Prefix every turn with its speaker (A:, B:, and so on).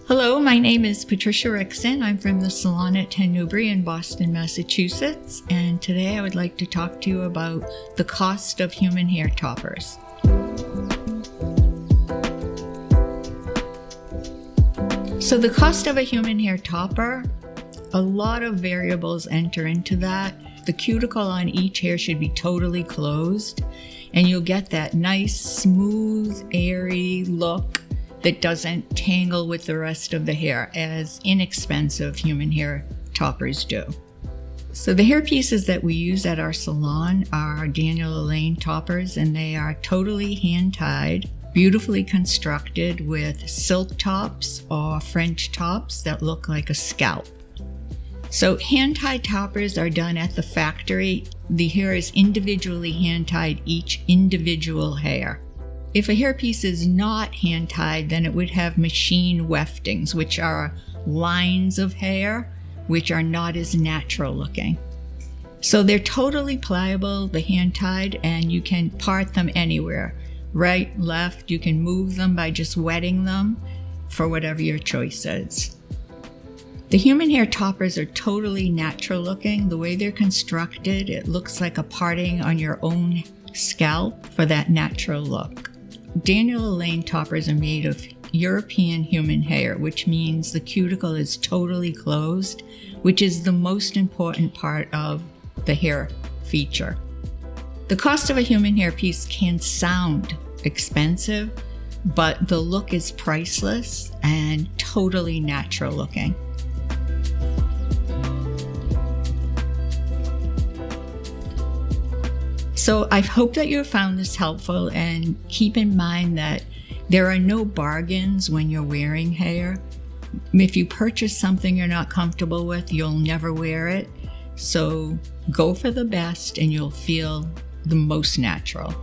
A: Hello, my name is Patricia Rickson. I'm from the Salon at 10 Newbury in Boston, Massachusetts, and today I would like to talk to you about the cost of human hair toppers. So the cost of a human hair topper, a lot of variables enter into that. The cuticle on each hair should be totally closed, and you'll get that nice, smooth, airy look that doesn't tangle with the rest of the hair as inexpensive human hair toppers do. So the hair pieces that we use at our salon are Daniel Alain toppers, and they are totally hand-tied, beautifully constructed with silk tops or French tops that look like a scalp. So hand-tied toppers are done at the factory. The hair is individually hand-tied, each individual hair. If a hairpiece is not hand-tied, then it would have machine weftings, which are lines of hair, which are not as natural looking. So they're totally pliable, the hand-tied, and you can part them anywhere. Right, left, you can move them by just wetting them for whatever your choice is. The human hair toppers are totally natural looking. The way they're constructed, it looks like a parting on your own scalp for that natural look. Daniel Alain toppers are made of European human hair, which means the cuticle is totally closed, which is the most important part of the hair feature. The cost of a human hair piece can sound expensive, but the look is priceless and totally natural looking. So I hope that you found this helpful, and keep in mind that there are no bargains when you're wearing hair. If you purchase something you're not comfortable with, you'll never wear it. So go for the best and you'll feel the most natural.